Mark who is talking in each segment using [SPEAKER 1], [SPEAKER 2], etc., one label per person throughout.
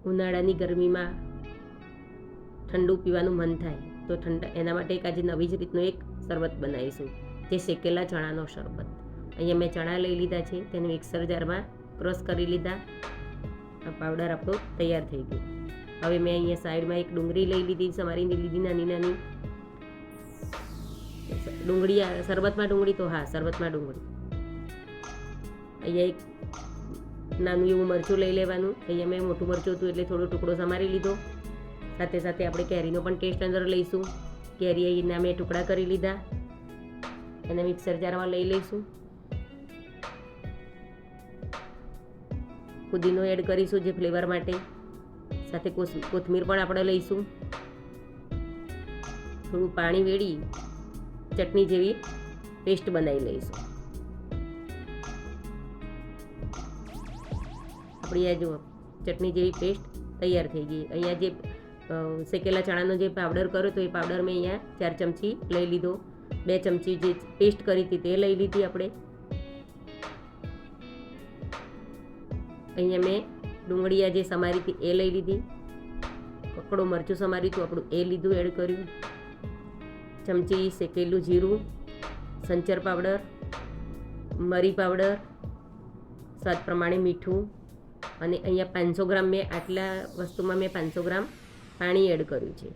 [SPEAKER 1] ઉનાળાની ગરમીમાં ઠંડુ પીવાનું મન થાય તો એના માટે એક આજે નવી જ રીતનું એક શરબત બનાવીશું, જે શેકેલા ચણાનો શરબત. અહીંયા મેં ચણા લઈ લીધા છે, તેને મિક્સર જારમાં ક્રશ કરી લીધા. આ પાવડર આપણો તૈયાર થઈ ગયો. હવે મેં અહીંયા સાઈડમાં એક ડુંગળી લઈ લીધી, સમારી લીધી નાની નાની. ડુંગળી શરબતમાં ડુંગળી તો હા, શરબતમાં ડુંગળી. અહીંયા એક નાનું એવું મરચું લઈ લેવાનું. અહીંયા મેં મોટું મરચું હતું એટલે થોડો ટુકડો સમારી લીધો. સાથે સાથે આપણે કેરીનો પણ ટેસ્ટ અંદર લઈશું. કેરી અહીંના મેં ટુકડા કરી લીધા, એને મિક્સર જારમાં લઈ લઈશું. ફુદીનો એડ કરીશું જે ફ્લેવર માટે. સાથે કોથમીર પણ આપણે લઈશું. થોડું પાણી વેડી ચટણી જેવી પેસ્ટ બનાવી લઈશું. આપણી આ જુઓ ચટણી જેવી પેસ્ટ તૈયાર થઈ ગઈ. અહીંયા જે શેકેલા ચણાનો જે પાવડર કર્યો તો એ પાવડર મેં અહીંયા 4 ચમચી લઈ લીધો. 2 ચમચી જે પેસ્ટ કરી હતી તે લઈ લીધી આપણે. અહીંયા મેં ડુંગળી જે સમારી હતી એ લઈ લીધી. કકડો મરચું સમાર્યું હતું આપણું એ લીધું, એડ કર્યું. ચમચી શેકેલું જીરું, સંચર પાવડર, મરી પાવડર, સ્વાદ પ્રમાણે મીઠું. અને અહીંયા 500 ગ્રામ મેં આટલા વસ્તુમાં મેં 500 ગ્રામ પાણી એડ કર્યું છે.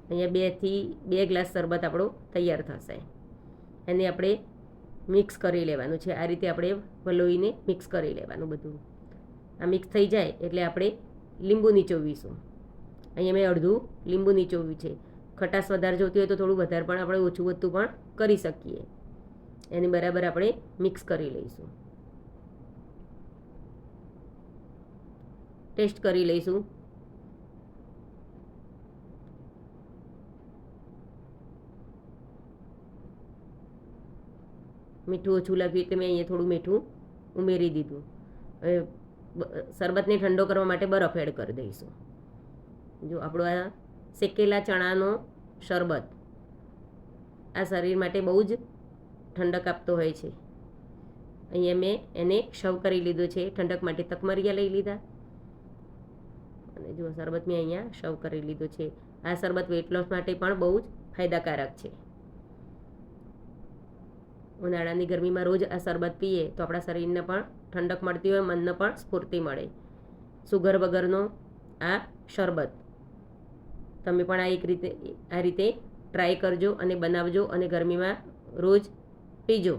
[SPEAKER 1] અહીંયા 2 ગ્લાસ શરબત આપણો તૈયાર થશે. એને આપણે મિક્સ કરી લેવાનું છે. આ રીતે આપણે વલોવીને મિક્સ કરી લેવાનું બધું. આ મિક્સ થઈ જાય એટલે આપણે લીંબુ નીચોવીશું. અહીંયા મેં અડધું લીંબુ નીચોવ્યું છે. ખટાશ વધારે જોતી હોય તો થોડું વધારે પણ આપણે ઓછું વધતું પણ કરી શકીએ. એની બરાબર આપણે મિક્સ કરી લઈશું. ટેસ્ટ કરી લઈશું. મીઠું ઓછું લાગ્યું એટલે મેં અહીંયા થોડું મીઠું ઉમેરી દીધું. હવે શરબતને ઠંડો કરવા માટે બરફ એડ કરી દઈશું. જો આપણો આ શેકેલા ચણાનો શરબત આ શરીર માટે બહુ જ ઠંડક આપતો હોય છે. અહીંયા મેં એને સર્વ કરી લીધો છે. ઠંડક માટે તકમરિયા લઈ લીધા અને જો શરબત મેં અહીંયા સર્વ કરી લીધો છે. આ શરબત વેટ લોસ માટે પણ બહુ જ ફાયદાકારક છે. ઉનાળાની ગરમીમાં રોજ આ શરબત પીએ તો આપણા શરીરને પણ ઠંડક મળતી હોય, મનને પણ સ્ફૂર્તિ મળે. સુગર વગરનો આ શરબત તમે પણ આ રીતે ટ્રાય કરજો અને બનાવજો અને ગરમીમાં રોજ પીજો.